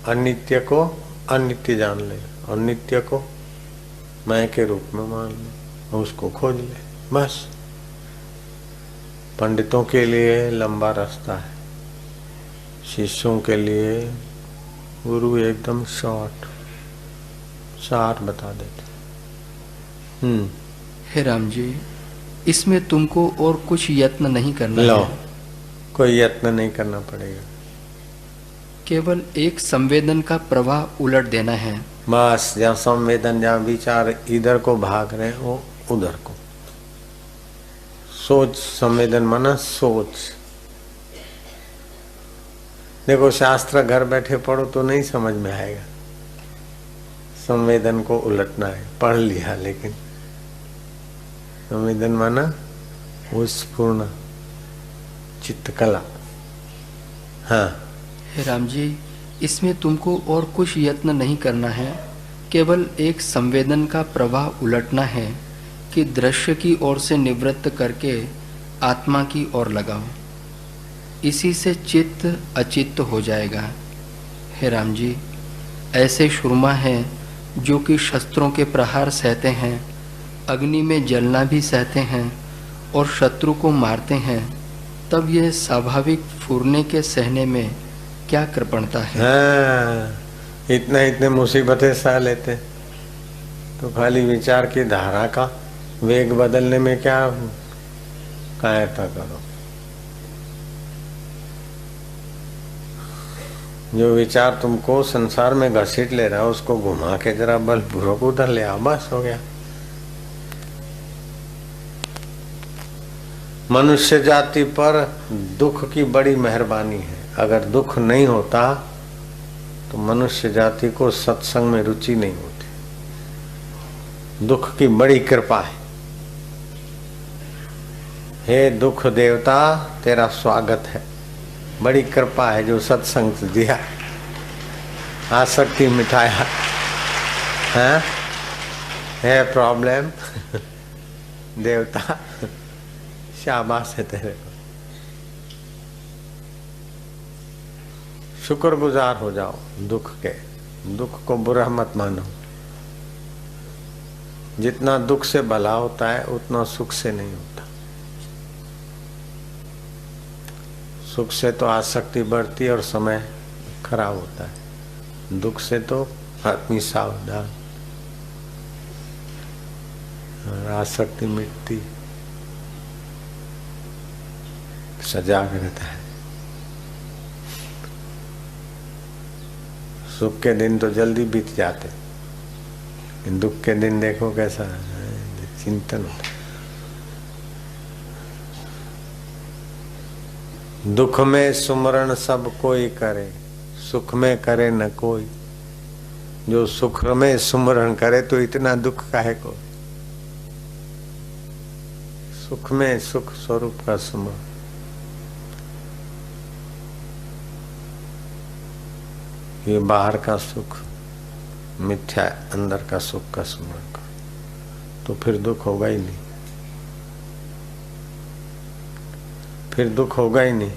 अनित्य को अनित्य जान ले और नित्य को मैं के रूप में मान ले और उसको खोज ले, बस। पंडितों के लिए लंबा रास्ता है, शिष्यों के लिए गुरु एकदम शॉर्ट सार बता देते। हे राम जी, इसमें तुमको और कुछ यत्न नहीं करना लो, है। कोई यत्न नहीं करना पड़ेगा, केवल एक संवेदन का प्रवाह उलट देना है। बस। जहाँ संवेदन, जहाँ विचार इधर को भाग रहे वो उधर को सोच। संवेदन माना सोच। देखो, शास्त्र घर बैठे पढ़ो तो नहीं समझ में आएगा, संवेदन को उलटना है। पढ़ लिया लेकिन संवेदन माना उस पूर्ण चित्तकला। हाँ हे राम जी, इसमें तुमको और कुछ यत्न नहीं करना है, केवल एक संवेदन का प्रवाह उलटना है कि दृश्य की ओर से निवृत्त करके आत्मा की ओर लगाओ। इसी से चित्त अचित्त हो जाएगा। हे राम जी, ऐसे शूरमा हैं जो कि शस्त्रों के प्रहार सहते हैं, अग्नि में जलना भी सहते हैं और शत्रु को मारते हैं, तब यह स्वाभाविक फूरने के सहने में क्या कृपणता है। हाँ, इतने मुसीबतें सह लेते तो खाली विचार की धारा का वेग बदलने में क्या कायरता करो। जो विचार तुमको संसार में घसीट ले रहा है उसको घुमा के जरा बलपूर्वक उधर ले आओ, बस हो गया। मनुष्य जाति पर दुख की बड़ी मेहरबानी है। अगर दुख नहीं होता तो मनुष्य जाति को सत्संग में रुचि नहीं होती। दुख की बड़ी कृपा है। हे दुख देवता, तेरा स्वागत है। बड़ी कृपा है जो सत्संग दिया, आसक्ति मिटाया है प्रॉब्लम देवता, शाबाश है तेरे को। शुक्रगुजार हो जाओ दुख के। दुख को बुरा मत मानो। जितना दुख से भला होता है उतना सुख से नहीं होता। सुख से तो आसक्ति बढ़ती और समय खराब होता है, दुख से तो आदमी सावधान और आसक्ति मिटती, सजाग रहता है। सुख के दिन तो जल्दी बीत जाते, लेकिन दुख के दिन देखो कैसा चिंतन होता। दुख में सुमरण सब कोई करे, सुख में करे न कोई। जो सुख में सुमरण करे तो इतना दुख काहे को। सुख में सुख स्वरूप का सुमरण। ये बाहर का सुख मिथ्या, अंदर का सुख का सुमरण करो तो फिर दुख होगा ही नहीं। फिर दुख होगा ही नहीं,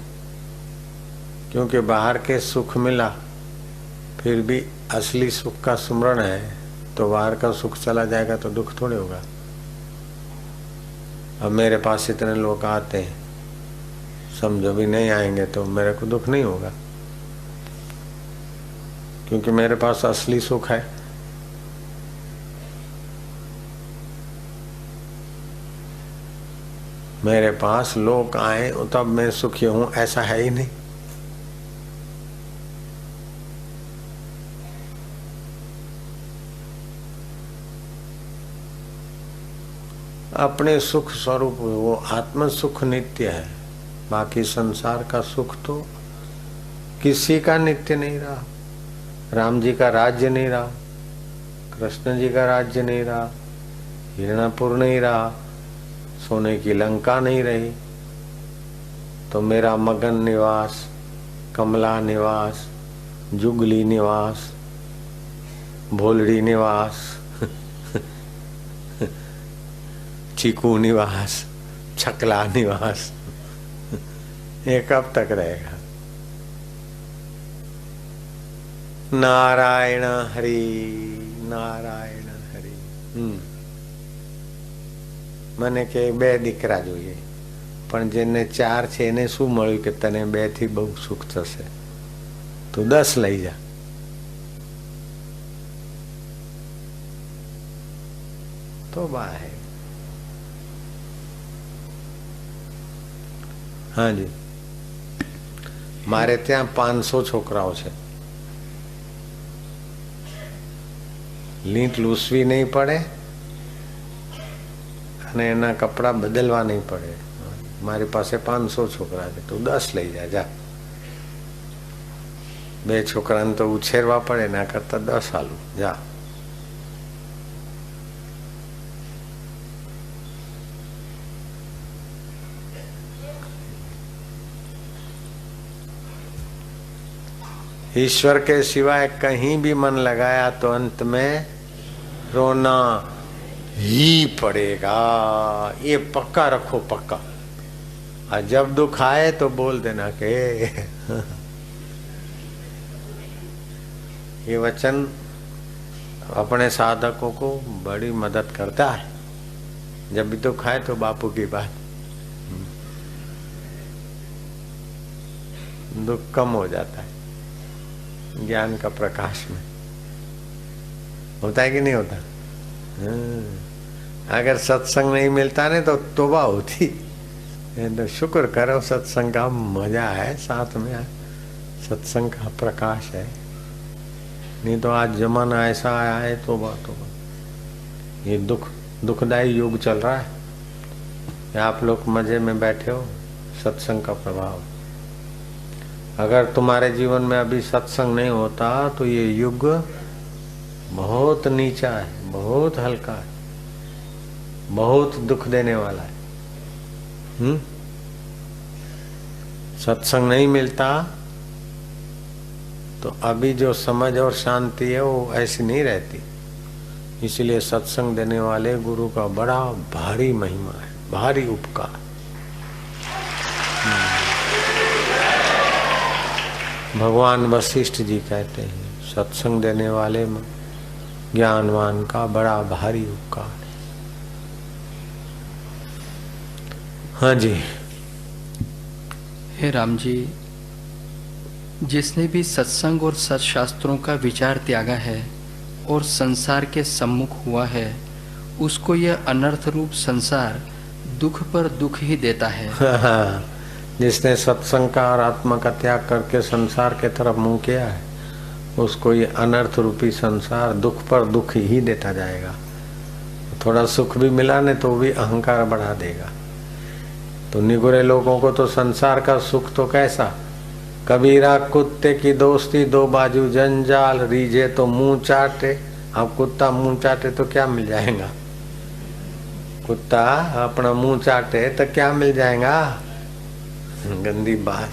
क्योंकि बाहर के सुख मिला फिर भी असली सुख का सुमरण है तो बाहर का सुख चला जाएगा तो दुख थोड़े होगा। अब मेरे पास इतने लोग आते हैं, समझो भी नहीं आएंगे तो मेरे को दुख नहीं होगा, क्योंकि मेरे पास असली सुख है। मेरे पास लोग आए तब मैं सुखी हूं ऐसा है ही नहीं। अपने सुख स्वरूप वो आत्म सुख नित्य है। बाकी संसार का सुख तो किसी का नित्य नहीं रहा। राम जी का राज्य नहीं रहा, कृष्ण जी का राज्य नहीं रहा, हिरणापुर नहीं रहा, सोने की लंका नहीं रही, तो मेरा मगन निवास, कमला निवास, जुगली निवास, भोलड़ी निवास, चीकू निवास, छकला निवास, ये कब तक रहेगा। નારાયણ હરિ નારાયણ હરિ. મને કે 2 દીકરા જોઈએ, પણ જેને 4 છે એને શું મળ્યું કે તને 2 થી બહુ સુખ થશે, તું 10 લઈ જા. તો બા હે. હાજી, મારે ત્યાં 500 છોકરાઓ છે. લીંટ લૂસવી નહીં પડે અને એના કપડા બદલવા નહીં પડે. મારી પાસે 500 છોકરા છે, તું 10 લઈ જા. 2 છોકરાને તો ઉછેરવા પડે, એના કરતા 10 હાલું જા. ईश्वर के सिवाय कहीं भी मन लगाया तो अंत में रोना ही पड़ेगा. ये पक्का रखो, पक्का. और जब दुख आए तो बोल देना के ये वचन अपने साधकों को बड़ी मदद करता है. जब भी दुख आए तो बापू की बात, दुख कम हो जाता है ज्ञान का प्रकाश में. होता है कि नहीं होता? अगर सत्संग नहीं मिलता ने तो तौबा होती. तो शुक्र करो सत्संग का मजा है, साथ में सत्संग का प्रकाश है. नहीं तो आज जमाना ऐसा आया है, तौबा तौबा. ये दुखदायी युग चल रहा है. आप लोग मजे में बैठे हो, सत्संग का प्रभाव. अगर तुम्हारे जीवन में अभी सत्संग नहीं होता तो ये युग बहुत नीचा है, बहुत हल्का है, बहुत दुख देने वाला है. सत्संग नहीं मिलता तो अभी जो समझ और शांति है वो ऐसी नहीं रहती. इसलिए सत्संग देने वाले गुरु का बड़ा भारी महिमा है, भारी उपकार. भगवान वशिष्ठ जी कहते हैं सत्संग देने वाले ज्ञानवान का बड़ा भारी उपकार है. हाँ जी. हे राम जी, जिसने भी सत्संग और सत्शास्त्रों का विचार त्यागा है और संसार के सम्मुख हुआ है, उसको यह अनर्थ रूप संसार दुख पर दुख ही देता है. जिसने सत्संग का और आत्मा का त्याग करके संसार के तरफ मुंह किया है, उसको ये अनर्थ रूपी संसार दुख पर दुख ही देता जाएगा. थोड़ा सुख भी मिला ने तो भी अहंकार बढ़ा देगा. तो निगुरे लोगों को तो संसार का सुख तो कैसा, कबीरा कुत्ते की दोस्ती 2 बाजू जंजाल, रीझे तो मुंह चाटे. अब कुत्ता मुंह चाटे तो क्या मिल जाएगा? कुत्ता अपना मुंह चाटे तो क्या मिल जाएगा? गंदी बात.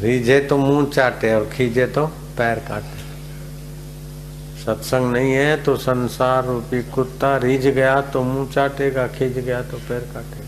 रीझे तो मुंह चाटे और खींचे तो पैर काटे. सत्संग नहीं है तो संसार रूपी कुत्ता रीझ गया तो मुंह चाटेगा, खींच गया तो पैर काटेगा.